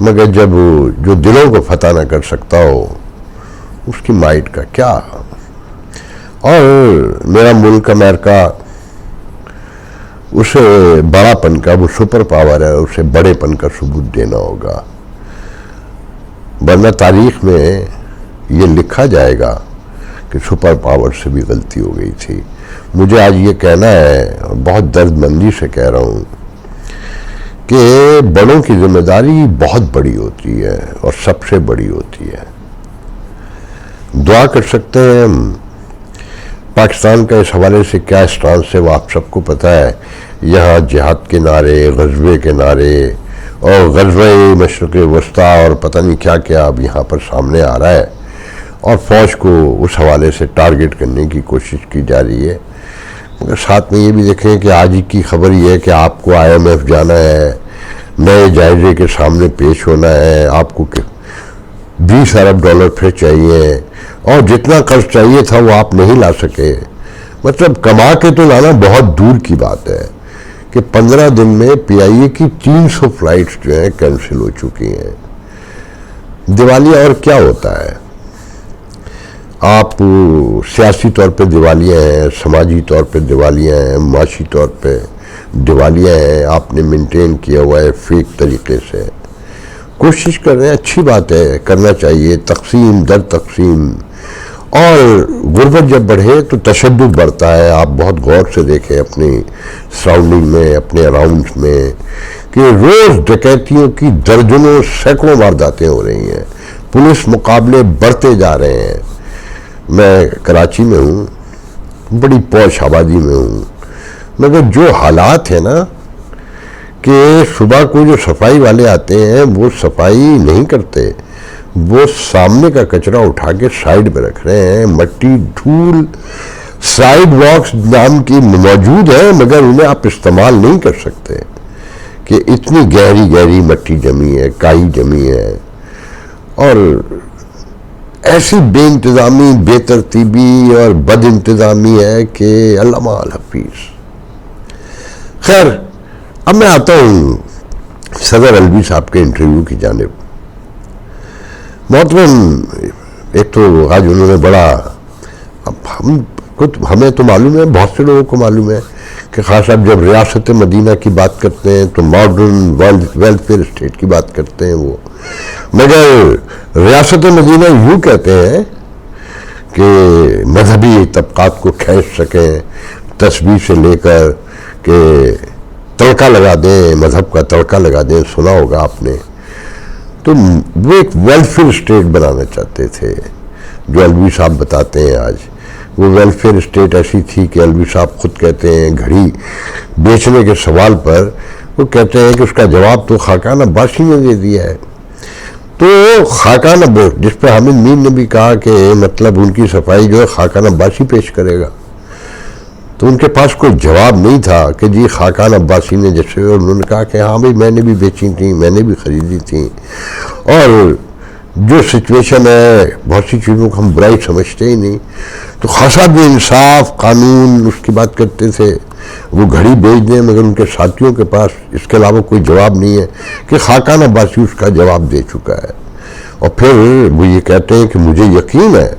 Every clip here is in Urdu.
مگر جب جو دلوں کو فتح نہ کر سکتا ہو اس کی مائٹ کا کیا؟ اور میرا ملک امریکہ، اسے بڑا پن کا، وہ سپر پاور ہے، اسے بڑے پن کا ثبوت دینا ہوگا، ورنہ تاریخ میں یہ لکھا جائے گا کہ سپر پاور سے بھی غلطی ہو گئی تھی۔ مجھے آج یہ کہنا ہے، اور بہت درد مندی سے کہہ رہا ہوں، کہ بڑوں کی ذمہ داری بہت بڑی ہوتی ہے اور سب سے بڑی ہوتی ہے۔ دعا کر سکتے ہیں ہم، پاکستان کا اس حوالے سے کیا اسٹانس ہے وہ آپ سب کو پتہ ہے۔ یہاں جہاد کے نعرے، غزوے کے نعرے اور غزوہ مشرق وسطیٰ اور پتہ نہیں کیا کیا اب یہاں پر سامنے آ رہا ہے، اور فوج کو اس حوالے سے ٹارگٹ کرنے کی کوشش کی جا رہی ہے۔ مگر ساتھ میں یہ بھی دیکھیں کہ آج کی خبر یہ ہے کہ آپ کو IMF جانا ہے، نئے جائزے کے سامنے پیش ہونا ہے، آپ کو $20 ارب پھر چاہیے، اور جتنا قرض چاہیے تھا وہ آپ نہیں لا سکے۔ مطلب کما کے تو لانا بہت دور کی بات ہے کہ 15 دن میں PIA کی 300 فلائٹس جو ہیں کینسل ہو چکی ہیں۔ دیوالیہ اور کیا ہوتا ہے؟ آپ سیاسی طور پہ دیوالیہ ہیں، سماجی طور پہ دیوالیہ ہیں، معاشی طور پہ دیوالیہ ہیں، آپ نے مینٹین کیا ہوا ہے فیک طریقے سے۔ کوشش کر رہے ہیں، اچھی بات ہے، کرنا چاہیے، تقسیم در تقسیم۔ اور غربت جب بڑھے تو تشدد بڑھتا ہے۔ آپ بہت غور سے دیکھیں اپنی سراؤنڈنگ میں، اپنے اراؤنڈز میں، کہ روز ڈکیتیوں کی درجنوں سینکڑوں وارداتیں ہو رہی ہیں، پولیس مقابلے بڑھتے جا رہے ہیں۔ میں کراچی میں ہوں، بڑی پوش آبادی میں ہوں، مگر جو حالات ہیں نا کہ صبح کو جو صفائی والے آتے ہیں وہ صفائی نہیں کرتے، وہ سامنے کا کچرا اٹھا کے سائیڈ پہ رکھ رہے ہیں۔ مٹی، دھول، سائیڈ واکس نام کی موجود ہیں مگر انہیں آپ استعمال نہیں کر سکتے کہ اتنی گہری گہری مٹی جمی ہے، کائی جمی ہے، اور ایسی بے انتظامی، بے ترتیبی اور بد انتظامی ہے کہ اللہ مع الحفیظ۔ خیر، اب میں آتا ہوں صدر الوی صاحب کے انٹرویو کی جانب۔ محترم، ایک تو آج انہوں نے بڑا، ہمیں تو معلوم ہے، بہت سے لوگوں کو معلوم ہے کہ خاص صاحب جب ریاست مدینہ کی بات کرتے ہیں تو ماڈرن ویلفیئر اسٹیٹ کی بات کرتے ہیں وہ، مگر ریاست مدینہ یوں کہتے ہیں کہ مذہبی طبقات کو کھینچ سکیں، تسبیح سے لے کر کہ تڑکا لگا دیں، مذہب کا تڑکا لگا دیں، سنا ہوگا آپ نے۔ تو وہ ایک ویلفیئر اسٹیٹ بنانا چاہتے تھے، جو الوی صاحب بتاتے ہیں آج۔ وہ ویلفیئر اسٹیٹ ایسی تھی کہ الوی صاحب خود کہتے ہیں گھڑی بیچنے کے سوال پر، وہ کہتے ہیں کہ اس کا جواب تو خاقان عباسی نے دے دیا ہے۔ تو خاقان عباسی، جس پہ حامد میر نے بھی کہا کہ مطلب ان کی صفائی جو ہے خاقان عباسی پیش کرے گا، تو ان کے پاس کوئی جواب نہیں تھا کہ جی خاقان عباسی نے جیسے، اور انہوں نے کہا کہ ہاں بھائی میں نے بھی بیچی تھیں، میں نے بھی خریدی تھیں۔ اور جو سچویشن ہے، بہت سی چیزوں کو ہم برائی سمجھتے ہی نہیں، تو خاصا بھی انصاف، قانون اس کی بات کرتے تھے۔ وہ گھڑی بیچ دیں مگر ان کے ساتھیوں کے پاس اس کے علاوہ کوئی جواب نہیں ہے کہ خاقان عباسی اس کا جواب دے چکا ہے۔ اور پھر وہ یہ کہتے ہیں کہ مجھے یقین ہے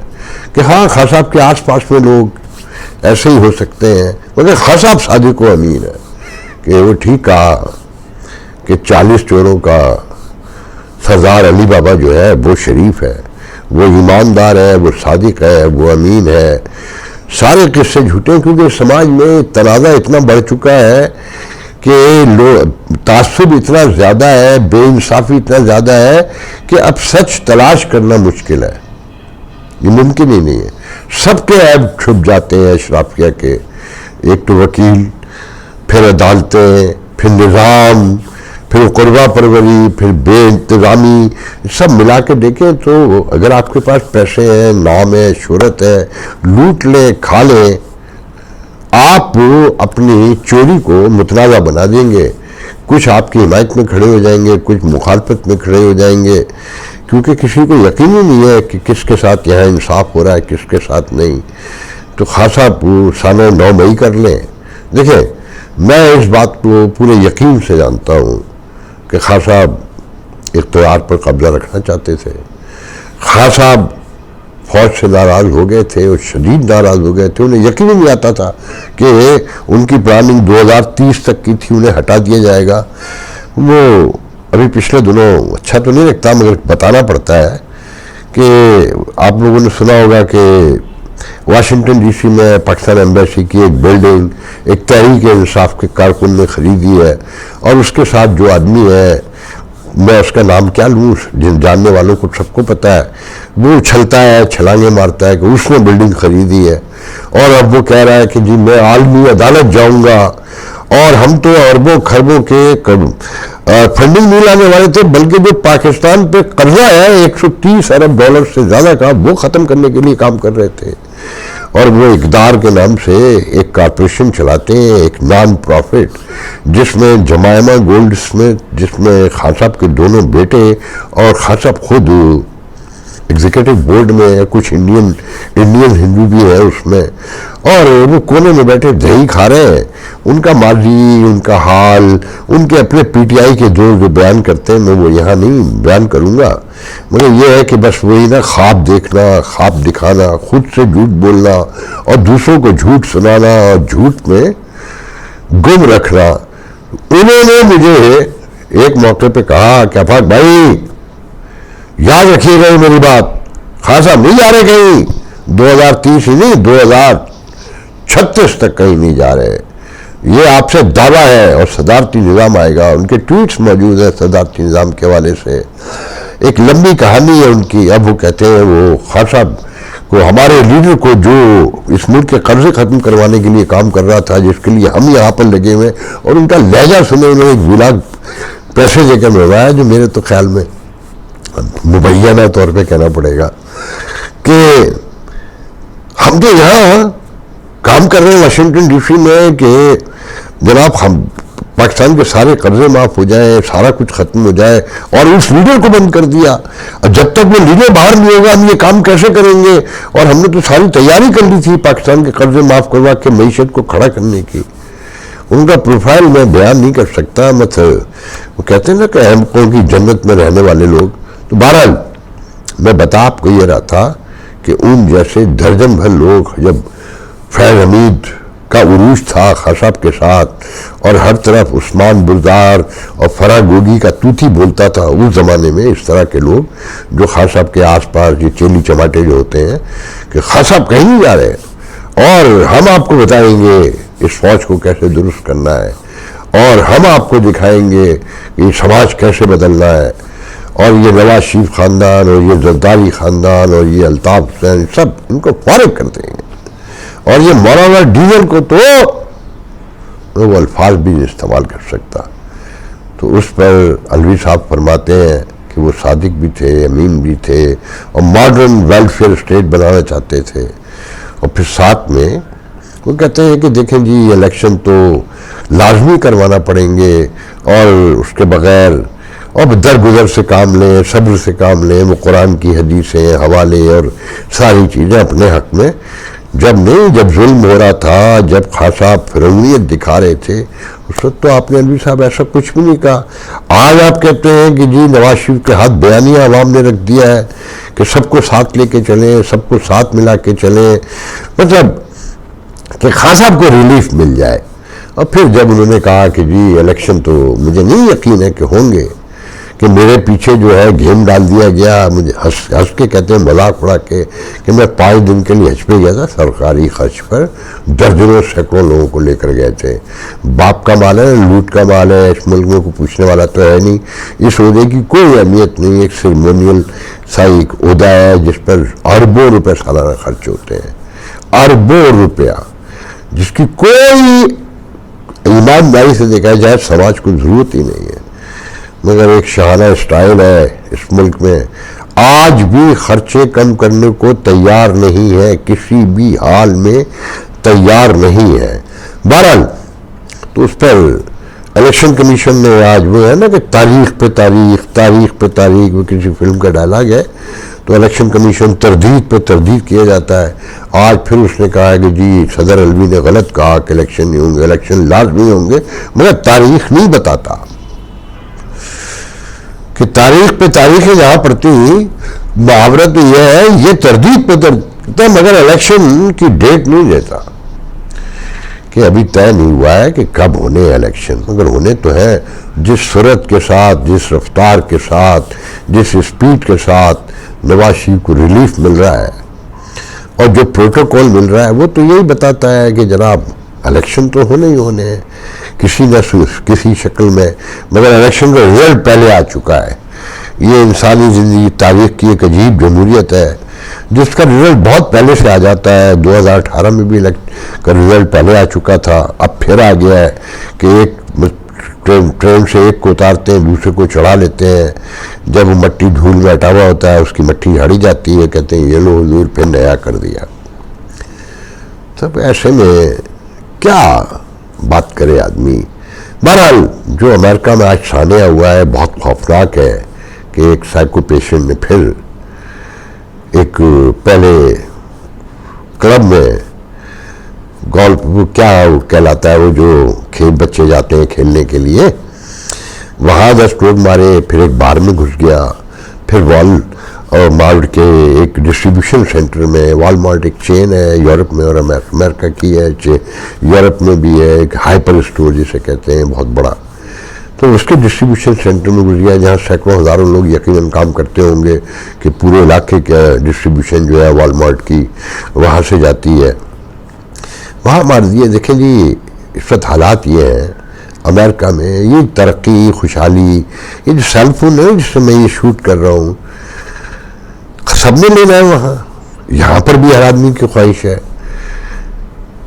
کہ ہاں خاص صاحب کے آس پاس میں لوگ ایسے ہی ہو سکتے ہیں، مگر خاص صاحب صادق و امین ہے کہ وہ ٹھیک کہا کہ 40 چوروں کا سردار علی بابا جو ہے وہ شریف ہے، وہ ایماندار ہے، وہ صادق ہے، وہ امین ہے۔ سارے قصے جھوٹے ہیں کیونکہ سماج میں تنازع اتنا بڑھ چکا ہے کہ تعصب اتنا زیادہ ہے، بے انصافی اتنا زیادہ ہے کہ اب سچ تلاش کرنا مشکل ہے، یہ ممکن ہی نہیں ہے۔ سب کے عیب چھپ جاتے ہیں اشرافیہ کے، ایک تو وکیل، پھر عدالتیں، پھر نظام، پھر قربہ پروری، پھر بے انتظامی، سب ملا کے دیکھیں تو اگر آپ کے پاس پیسے ہیں، نام ہے، شہرت ہے، لوٹ لیں، کھا لیں، آپ اپنی چوری کو متنازع بنا دیں گے۔ کچھ آپ کی حمایت میں کھڑے ہو جائیں گے، کچھ مخالفت میں کھڑے ہو جائیں گے، کیونکہ کسی کو یقین ہی نہیں ہے کہ کس کے ساتھ یہاں انصاف ہو رہا ہے، کس کے ساتھ نہیں۔ تو خاصا سانہ 9 مئی کر لیں۔ دیکھیں، میں اس بات کو پورے یقین سے جانتا ہوں کہ خان صاحب اقتدار پر قبضہ رکھنا چاہتے تھے. خان صاحب فوج سے ناراض ہو گئے تھے اور شدید ناراض ہو گئے تھے. انہیں یقین نہیں آتا تھا کہ ان کی پلاننگ 2030 تک کی تھی, انہیں ہٹا دیا جائے گا. وہ ابھی پچھلے دنوں اچھا تو نہیں لگتا مگر بتانا پڑتا ہے کہ آپ لوگوں نے سنا ہوگا کہ واشنگٹن ڈی سی میں پاکستان ایمبیسی کی ایک بلڈنگ ایک تحریک انصاف کے کارکن نے خریدی ہے, اور اس کے ساتھ جو آدمی ہے, میں اس کا نام کیا لوں, جن جاننے والوں کو سب کو پتہ ہے, وہ اچھلتا ہے, چھلانگیں مارتا ہے کہ اس نے بلڈنگ خریدی ہے, اور اب وہ کہہ رہا ہے کہ جی میں عالمی عدالت جاؤں گا, اور ہم تو اربوں خربوں کے فنڈنگ نہیں لانے والے تھے بلکہ جو پاکستان پہ قرضہ ہے 130 ارب ڈالر سے زیادہ کا, وہ ختم کرنے کے لیے کام کر رہے تھے. اور وہ اقدار کے نام سے ایک کارپوریشن چلاتے ہیں, ایک نان پروفٹ, جس میں جمائمہ گولڈ اسمتھ, جس میں خان صاحب کے دونوں بیٹے اور خان صاحب خود ایگزیکٹو بورڈ میں ہے, کچھ انڈین ہندو بھی ہے اس میں, اور وہ کونے میں بیٹھے دہی کھا رہے ہیں. ان کا ماضی, ان کا حال, ان کے اپنے پی ٹی آئی کے جو بیان کرتے ہیں, میں وہ یہاں نہیں بیان کروں گا, مگر یہ ہے کہ بس وہی نا خواب دیکھنا, خواب دکھانا, خود سے جھوٹ بولنا اور دوسروں کو جھوٹ سنانا اور جھوٹ میں گم رکھنا. انہوں نے مجھے ایک موقع پہ کہا کہ آفاق بھائی یاد رکھیے گا میری بات, خان صاحب نہیں جا رہے کہیں, 2030 ہی نہیں 2036 تک کہیں نہیں جا رہے, یہ آپ سے دعویٰ ہے, اور صدارتی نظام آئے گا. ان کے ٹویٹس موجود ہیں صدارتی نظام کے حوالے سے, ایک لمبی کہانی ہے ان کی. اب وہ کہتے ہیں وہ خان صاحب کو, ہمارے لیڈر کو جو اس ملک کے قرضے ختم کروانے کے لیے کام کر رہا تھا, جس کے لیے ہم یہاں پر لگے ہوئے, اور ان کا لہجہ سنے, انہوں نے ایک ولاگ پیسے دے کر منوایا, جو میرے تو خیال میں مبینہ طور پہ کہنا پڑے گا کہ ہم تو یہاں کام کر رہے ہیں واشنگٹن ڈی سی میں کہ جناب ہم پاکستان کے سارے قرضے معاف ہو جائیں, سارا کچھ ختم ہو جائے, اور اس لیڈر کو بند کر دیا. جب تک وہ لیڈر باہر نہیں ہوگا ہم یہ کام کیسے کریں گے, اور ہم نے تو ساری تیاری کر لی تھی پاکستان کے قرضے معاف کروا کے معیشت کو کھڑا کرنے کی. ان کا پروفائل میں بیان نہیں کر سکتا, وہ کہتے ہیں نا کہ اہم قوم کی جنت میں رہنے والے لوگ. تو بہرحال میں بتا آپ کو یہ رہا تھا کہ ان جیسے درجن بھر لوگ, جب فیض حمید کا عروج تھا خان صاحب کے ساتھ, اور ہر طرف عثمان بردار اور فرح گوگی کا توتی بولتا تھا اس زمانے میں, اس طرح کے لوگ جو خان صاحب کے آس پاس یہ چیلی چماٹے جو ہوتے ہیں کہ خان صاحب کہیں نہیں جا رہے, اور ہم آپ کو بتائیں گے اس فوج کو کیسے درست کرنا ہے, اور ہم آپ کو دکھائیں گے کہ یہ سماج کیسے بدلنا ہے. اور یہ نواز شریف خاندان اور یہ زرداری خاندان اور یہ الطاف حسین سب ان کو فارغ کر دیں گے. اور یہ مولانا ڈیزل کو تو وہ الفاظ بھی نہیں استعمال کر سکتا. تو اس پر علوی صاحب فرماتے ہیں کہ وہ صادق بھی تھے, امین بھی تھے, اور ماڈرن ویلفیئر اسٹیٹ بنانا چاہتے تھے. اور پھر ساتھ میں وہ کہتے ہیں کہ دیکھیں جی الیکشن تو لازمی کروانا پڑیں گے, اور اس کے بغیر اور درگزر سے کام لیں, صبر سے کام لیں, وہ قرآن کی حدیثیں, حوالے اور ساری چیزیں اپنے حق میں. جب ظلم ہو رہا تھا, جب خان صاحب فرعونیت دکھا رہے تھے, اس وقت تو آپ نے علوی صاحب ایسا کچھ بھی نہیں کہا. آج آپ کہتے ہیں کہ جی نواز شریف کے ہاتھ بیانیہ عوام نے رکھ دیا ہے کہ سب کو ساتھ لے کے چلیں, سب کو ساتھ ملا کے چلیں, مطلب کہ خان صاحب کو ریلیف مل جائے. اور پھر جب انہوں نے کہا کہ جی الیکشن تو مجھے نہیں یقین ہے کہ ہوں گے, کہ میرے پیچھے جو ہے گیم ڈال دیا گیا, مجھے ہنس کے کہتے ہیں مذاق اڑا کے کہ میں 5 دن کے لیے حج پہ گیا تھا, سرکاری خرچ پر درجنوں سینکڑوں لوگوں کو لے کر گئے تھے. باپ کا مال ہے, لوٹ کا مال ہے, اس ملک میں کوئی پوچھنے والا تو ہے نہیں, اس عہدے کی کوئی اہمیت نہیں, ایک سیریمونیل سا ایک عہدہ ہے جس پر اربوں روپے سالانہ خرچ ہوتے ہیں, اربوں روپیہ, جس کی کوئی ایمانداری سے دیکھا جائے سماج کو ضرورت ہی نہیں ہے. مگر ایک شاہانہ اسٹائل ہے اس ملک میں, آج بھی خرچے کم کرنے کو تیار نہیں ہے, کسی بھی حال میں تیار نہیں ہے. بہرحال تو اس پر الیکشن کمیشن نے آج وہ ہے نا کہ تاریخ پہ تاریخ, وہ کسی فلم کا ڈائلاگ ہے, تو الیکشن کمیشن تردید پہ تردید کیا جاتا ہے. آج پھر اس نے کہا ہے کہ جی صدر علوی نے غلط کہا کہ الیکشن نہیں ہوں گے, الیکشن لازمی ہوں گے, مگر تاریخ نہیں بتاتا. کہ تاریخ پہ تاریخیں جہاں پڑتی محاورہ تو یہ ہے، یہ تردید پہ تردید مگر الیکشن کی ڈیٹ نہیں دیتا، کہ ابھی طے نہیں ہوا ہے کہ کب ہونے الیکشن، مگر ہونے تو ہے۔ جس سرعت کے ساتھ، جس رفتار کے ساتھ، جس اسپیڈ کے ساتھ نواز شریف کو ریلیف مل رہا ہے اور جو پروٹوکول مل رہا ہے، وہ تو یہی بتاتا ہے کہ جناب الیکشن تو ہونے ہی ہونے ہیں کسی نہ کسی شکل میں، مگر الیکشن کا رزلٹ پہلے آ چکا ہے۔ یہ انسانی زندگی تاریخ کی ایک عجیب جمہوریت ہے جس کا رزلٹ بہت پہلے سے آ جاتا ہے۔ 2018 میں بھی کا رزلٹ پہلے آ چکا تھا، اب پھر آ گیا ہے کہ ایک ٹرین سے ایک کو اتارتے ہیں، دوسرے کو چڑھا لیتے ہیں، جب وہ مٹی دھول میں ہٹا ہوا ہوتا ہے اس کی مٹی جھاڑی جاتی ہے، کہتے ہیں یہ لو حضور پھر نیا کر دیا۔ تب ایسے میں کیا بات کرے آدمی؟ بہرحال جو امریکہ میں آج سانحہ ہوا ہے بہت خوفناک ہے کہ ایک سائیکو پیشنٹ نے پھر ایک پہلے کلب میں گولف کیا کہلاتا ہے وہ جو بچے جاتے ہیں کھیلنے کے لیے، وہاں 10 لوگ مارے، پھر ایک بار میں گھس گیا، پھر مارٹ کے ایک ڈسٹریبیوشن سینٹر میں، وال مارٹ ایک چین ہے یورپ میں اور امریکہ کی ہے، یورپ میں بھی ہے ایک ہائپر اسٹور جسے کہتے ہیں بہت بڑا، تو اس کے ڈسٹریبیوشن سینٹر میں گھس گیا جہاں سینکڑوں ہزاروں لوگ یقیناً کام کرتے ہوں گے کہ پورے علاقے کا ڈسٹریبیوشن جو ہے وال مارٹ کی وہاں سے جاتی ہے، وہاں مار دیے۔ دیکھیں جی اس وقت حالات یہ ہیں امریکہ میں، یہ ترقی خوشحالی، یہ جو سیل فون ہے جس سے میں یہ شوٹ کر رہا ہوں سب نے لینا ہے، وہاں یہاں پر بھی ہر آدمی کی خواہش ہے،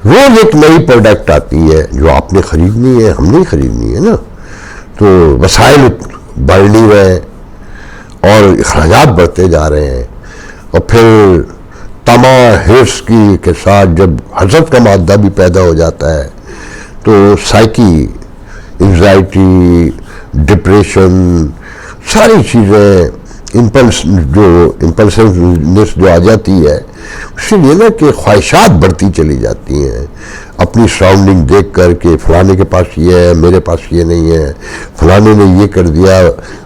روز ایک نئی پروڈکٹ آتی ہے جو آپ نے خریدنی ہے، ہم نے خریدنی ہے نا، تو وسائل بڑھ نہیں رہے اور اخراجات بڑھتے جا رہے ہیں، اور پھر تمام حرص کی کے ساتھ جب حسد کا مادہ بھی پیدا ہو جاتا ہے تو سائیکی، انزائٹی، ڈپریشن، ساری چیزیں امپلسنس جو آ جاتی ہے، اس لیے نا کہ خواہشات بڑھتی چلی جاتی ہیں اپنی سراؤنڈنگ دیکھ کر کہ فلانے کے پاس یہ ہے میرے پاس یہ نہیں ہے، فلانے نے یہ کر دیا،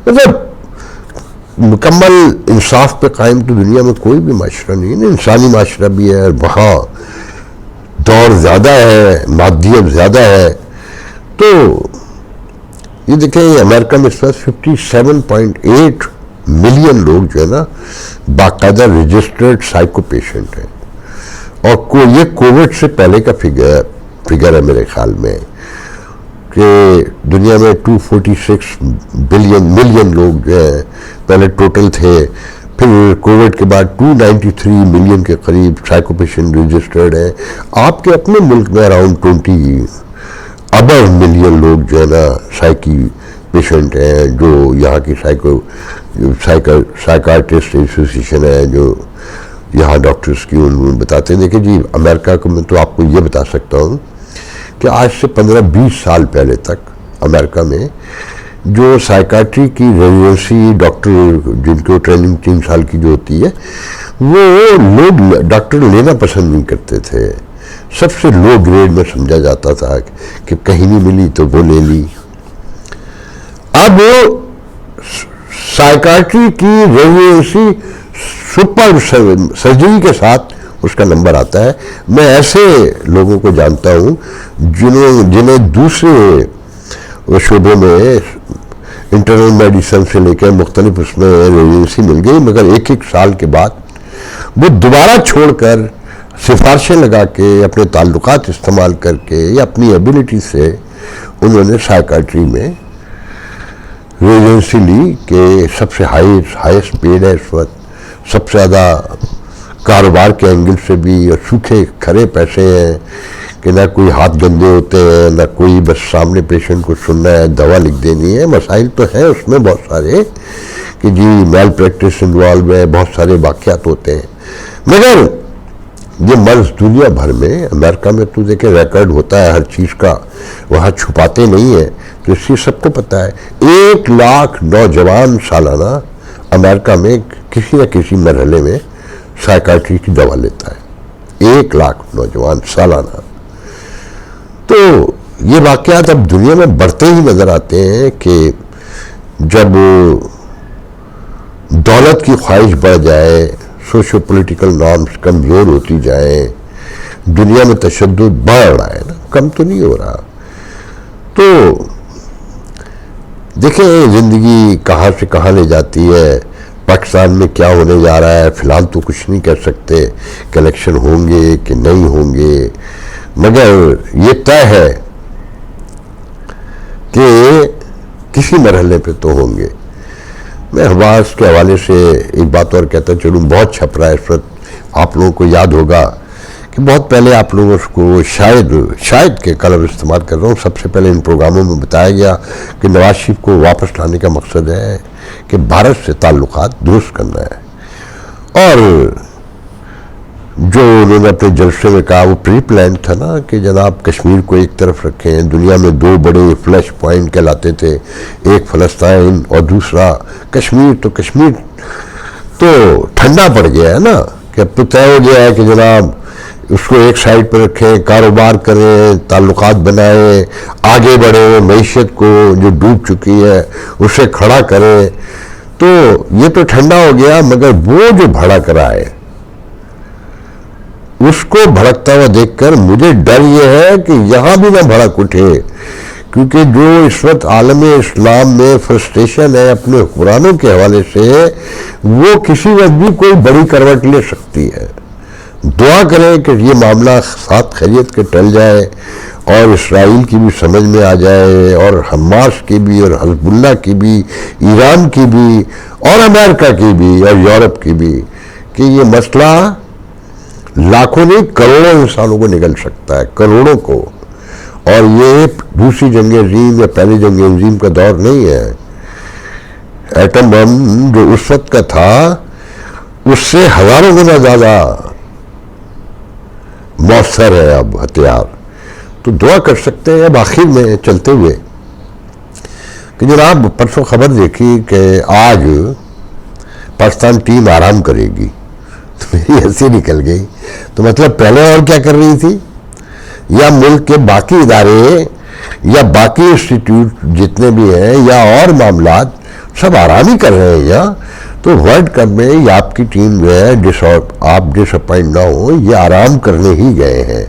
مطلب مکمل انصاف پہ قائم تو دنیا میں کوئی بھی معاشرہ نہیں ہے، انسانی معاشرہ بھی ہے، وہاں دور زیادہ ہے، مادیت زیادہ ہے، تو یہ دیکھیں امریکہ میں اس وقت 57.8 ملین لوگ جو ہے نا باقاعدہ رجسٹرڈ سائیکو پیشنٹ ہیں، اور یہ کووڈ سے پہلے کا فگر ہے میرے خیال میں کہ دنیا میں 246 ملین لوگ جو ہیں پہلے ٹوٹل تھے، پھر کووڈ کے بعد 293 ملین کے قریب سائیکو پیشنٹ رجسٹرڈ ہیں۔ آپ کے اپنے ملک میں اراؤنڈ 20 ابو ملین لوگ جو ہے نا سائیکی پیشنٹ ہیں، جو یہاں کی سائیکارٹسٹ ایسوسیشن ہے جو یہاں ڈاکٹرز کی ان بتاتے ہیں۔ دیکھیں جی امریکہ کو میں تو آپ کو یہ بتا سکتا ہوں کہ آج سے 15-20 سال پہلے تک امریکہ میں جو سائیکارٹری کی ریزیڈنسی ڈاکٹر جن کو ٹریننگ 3 سال کی جو ہوتی ہے وہ لوگ ڈاکٹر لینا پسند نہیں کرتے تھے، سب سے لو گریڈ میں سمجھا جاتا تھا کہ کہیں نہیں ملی تو وہ لے لی۔ اب سائیکارٹری کی ریزیڈنسی سپر سرجری کے ساتھ اس کا نمبر آتا ہے۔ میں ایسے لوگوں کو جانتا ہوں جنہیں دوسرے شعبے میں انٹرنل میڈیسن سے لے کے مختلف اس میں ریزیڈنسی مل گئی، مگر 1 سال کے بعد وہ دوبارہ چھوڑ کر سفارشیں لگا کے اپنے تعلقات استعمال کر کے یا اپنی ایبیلٹی سے انہوں نے سائیکارٹری میں ریزیڈنسی لی کہ سب سے ہائیسٹ پیڈ ہے اس وقت، سب سے زیادہ کاروبار کے اینگل سے بھی، اور سوکھے کھرے پیسے ہیں کہ نہ کوئی ہاتھ گندے ہوتے ہیں نہ کوئی، بس سامنے پیشنٹ کو سننا ہے، دوا لکھ دینی ہے۔ مسائل تو ہیں اس میں بہت سارے کہ جی میل پریکٹس انوالو ہے، بہت سارے واقعات ہوتے ہیں، مگر یہ مرض دنیا بھر میں، امریکہ میں تو دیکھیں ریکارڈ ہوتا ہے ہر چیز کا، وہاں چھپاتے نہیں ہیں، تو اس چیز سب کو پتہ ہے۔ 1 لاکھ نوجوان سالانہ امریکہ میں کسی نہ کسی مرحلے میں سائیکارٹری کی دوا لیتا ہے، 1 لاکھ نوجوان سالانہ۔ تو یہ واقعات اب دنیا میں بڑھتے ہی نظر آتے ہیں کہ جب دولت کی خواہش بڑھ جائے، سوشو پولیٹیکل نارمز کمزور ہوتی جائیں، دنیا میں تشدد بڑھ رہا ہے نا، کم تو نہیں ہو رہا. تو دیکھیں زندگی کہاں سے کہاں لے جاتی ہے، پاکستان میں کیا ہونے جا رہا ہے. فی الحال تو کچھ نہیں کہہ سکتے کہ الیکشن ہوں گے کہ نہیں ہوں گے، مگر یہ طے ہے کہ کسی مرحلے پہ تو ہوں گے. میں حماس کے حوالے سے ایک بات اور کہتا چلوں، بہت چھپ رہا ہے اس وقت. آپ لوگوں کو یاد ہوگا کہ بہت پہلے آپ لوگوں کو شاید کے کا لفظ استعمال کر رہا ہوں، سب سے پہلے ان پروگراموں میں بتایا گیا کہ نواز شریف کو واپس لانے کا مقصد ہے کہ بھارت سے تعلقات درست کرنا ہے. اور جو انہوں نے اپنے جلسے میں کہا وہ پری پلان تھا نا کہ جناب کشمیر کو ایک طرف رکھیں. دنیا میں دو بڑے فلیش پوائنٹ کہلاتے تھے، ایک فلسطین اور دوسرا کشمیر. تو کشمیر تو ٹھنڈا پڑ گیا ہے نا، کہ اب تو طے ہو گیا ہے کہ جناب اس کو ایک سائڈ پہ رکھیں، کاروبار کریں، تعلقات بنائیں، آگے بڑھیں، معیشت کو جو ڈوب چکی ہے اسے کھڑا کریں. تو یہ تو ٹھنڈا ہو گیا، مگر وہ جو بھڑک رہا ہے اس کو بھڑکتا ہوا دیکھ کر مجھے ڈر یہ ہے کہ یہاں بھی نہ بھڑک اٹھے، کیونکہ جو اس وقت عالم اسلام میں فرسٹریشن ہے اپنے حکمرانوں کے حوالے سے، وہ کسی وقت بھی کوئی بڑی کروٹ لے سکتی ہے. دعا کریں کہ یہ معاملہ ساتھ خیریت کے ٹل جائے اور اسرائیل کی بھی سمجھ میں آ جائے، اور حماس کی بھی، اور حزب اللہ کی بھی، ایران کی بھی، اور امریکہ کی بھی، اور یورپ کی بھی، کہ یہ مسئلہ لاکھوں نہیں کروڑوں انسانوں کو نگل سکتا ہے، کروڑوں کو. اور یہ دوسری جنگ عظیم یا پہلی جنگ عظیم کا دور نہیں ہے. ایٹم بم جو اس وقت کا تھا اس سے ہزاروں گنا زیادہ مؤثر ہے اب ہتھیار. تو دعا کر سکتے ہیں اب آخر میں چلتے ہوئے کہ جناب پرسوں خبر دیکھی کہ آج پاکستان ٹیم آرام کرے گی، تو میری ہنسی نکل گئی. تو مطلب پہلے اور کیا کر رہی تھی؟ یا ملک کے باقی ادارے یا باقی انسٹیٹیوٹ جتنے بھی ہیں یا اور معاملات سب آرام ہی کر رہے ہیں یا؟ تو ورلڈ کپ میں یہ آپ کی ٹیم جو ہے آپ ڈس اپوائنٹ نہ ہو، یہ آرام کرنے ہی گئے ہیں.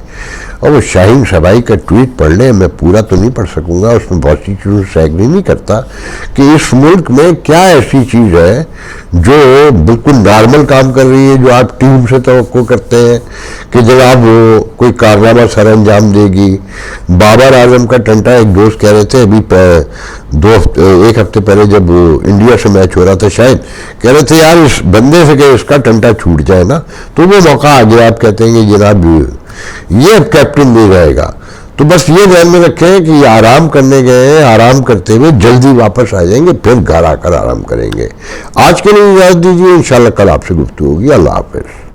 اور وہ شاہین شبائی کا ٹویٹ پڑھ لیں، میں پورا تو نہیں پڑھ سکوں گا، اس میں بہت سی چیزوں سے ایگری نہیں کرتا کہ اس ملک میں کیا ایسی چیز ہے جو بالکل نارمل کام کر رہی ہے، جو آپ ٹیم سے توقع کرتے ہیں کہ جناب وہ کوئی کارنامہ سر انجام دے گی. بابر اعظم کا ٹنٹا ایک دوست کہہ رہے تھے ابھی ایک ہفتے پہلے جب انڈیا سے میچ ہو رہا تھا شاید، کہہ رہے تھے یار اس بندے سے کہ اس کا ٹنٹا چھوٹ جائے نا، تو وہ موقع آ گیا. آپ کہتے ہیں کہ جناب یہ اب کیپٹن نہیں رہے گا. تو بس یہ ذہن میں رکھیں کہ یہ آرام کرنے گئے ہیں، آرام کرتے ہوئے جلدی واپس آ جائیں گے، پھر گھر آ کر آرام کریں گے. آج کے لیے اجازت دیجیے، انشاءاللہ کل آپ سے گفتگو ہوگی. اللہ حافظ.